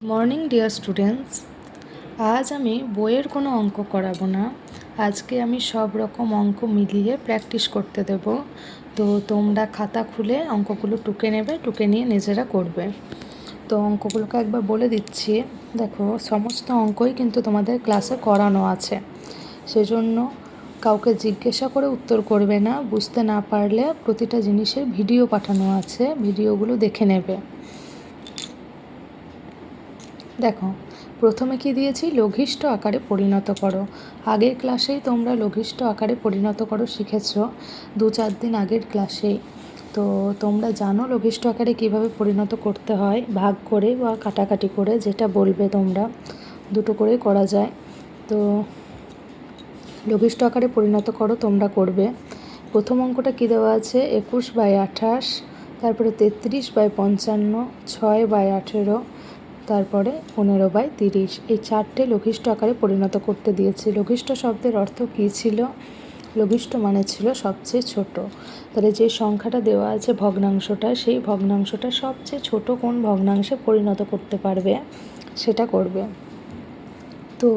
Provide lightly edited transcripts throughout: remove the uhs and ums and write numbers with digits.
Morning dear students, আজ আমি বইয়ের কোনো অঙ্ক করাবো না। আজকে আমি সব রকম অঙ্ক মিলিয়ে প্র্যাকটিস করতে দেব। তো তোমরা খাতা খুলে অঙ্কগুলো টুকে নেবে, টুকে নিয়ে নিজেরা করবে। তো অঙ্কগুলোকে একবার বলে দিচ্ছি। দেখো, সমস্ত অঙ্কই কিন্তু তোমাদের ক্লাসে করানো আছে, সেজন্য কাউকে জিজ্ঞাসা করে উত্তর করবে না। বুঝতে না পারলে প্রতিটা জিনিসের ভিডিও পাঠানো আছে, ভিডিওগুলো দেখে নেবে। দেখো, প্রথমে কি দিয়েছি, লঘিষ্ঠ আকারে পরিণত করো। আগের ক্লাসেই তোমরা লঘিষ্ঠ আকারে পরিণত করো শিখেছ, 2-4 দিন আগের ক্লাসেই। তো তোমরা জানো লঘিষ্ঠ আকারে কিভাবে পরিণত করতে হয়, ভাগ করে বা কাটাকাটি করে, যেটা বলবে তোমরা, দুটো করে করা যায়। তো লঘিষ্ঠ আকারে পরিণত করো তোমরা করবে। প্রথম অঙ্কটা কী দেওয়া আছে, 21/28, তারপরে 33/55, 6/18, তারপরে 15/30। এই চারটে লঘিষ্ঠ আকারে পরিণত করতে দিয়েছি। লঘিষ্ঠ শব্দের অর্থ কী ছিল? লঘিষ্ঠ মানে ছিল সবচেয়ে ছোট। তাহলে যে সংখ্যাটা দেওয়া আছে ভগ্নাংশটা, সেই ভগ্নাংশটা সবচেয়ে ছোট কোন ভগ্নাংশে পরিণত করতে পারবে সেটা করবে। তো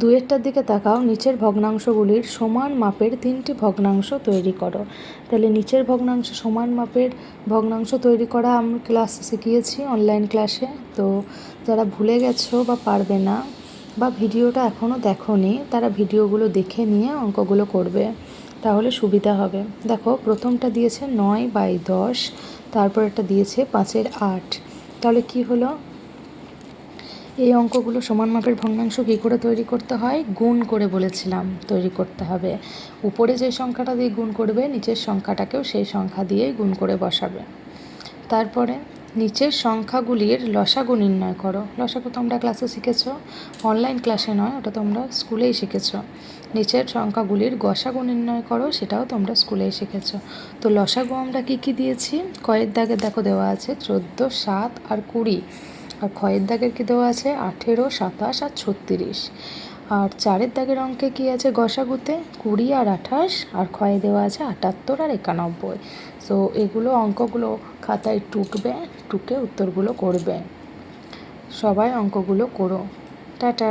2-এরটার দিকে তাকাও, নিচের ভগ্নাংশগুলির সমান মাপের 3টি ভগ্নাংশ তৈরি করো। তাহলে নিচের ভগ্নাংশ সমান মাপের ভগ্নাংশ তৈরি করা আমি ক্লাসে শিখিয়েছি, অনলাইন ক্লাসে। তো যারা ভুলে গেছো বা পারবে না বা ভিডিওটা এখনও দেখোনি, তারা ভিডিওগুলো দেখে নিয়ে অঙ্কগুলো করবে, তাহলে সুবিধা হবে। দেখো, প্রথমটা দিয়েছে 9/10, তারপর একটা দিয়েছে 5/8। তাহলে কি হলো, এই অঙ্কগুলো সমান মাপের ভগ্নাংশ কী করে তৈরি করতে হয়? গুণ করে বলেছিলাম তৈরি করতে হবে। উপরে যে সংখ্যাটা দিয়ে গুণ করবে, নিচের সংখ্যাটাকেও সেই সংখ্যা দিয়েই গুণ করে বসাবে। তারপরে নিচের সংখ্যাগুলির লসাগু নির্ণয় করো। লসাগু তোমরা ক্লাসে শিখেছ, অনলাইন ক্লাসে নয়, ওটা তোমরা স্কুলেই শিখেছ। নিচের সংখ্যাগুলির গসাগু নির্ণয় করো, সেটাও তোমরা স্কুলেই শিখেছ। তো লসাগু আমরা কী কী দিয়েছি, কয়ের দাগে দেখো দেওয়া আছে 14, 7 আর 20। আর ক্ষয়ের দাগের কী দেওয়া আছে 18, 27 আর 36। আর 4-এর দাগের অঙ্কে কী আছে গসাগুতে 20 আর 28, আর ক্ষয়ে দেওয়া আছে 78 আর 91। সো এগুলো অঙ্কগুলো খাতায় টুকবে, টুকে উত্তরগুলো করবে। সবাই অঙ্কগুলো করো। টাটা।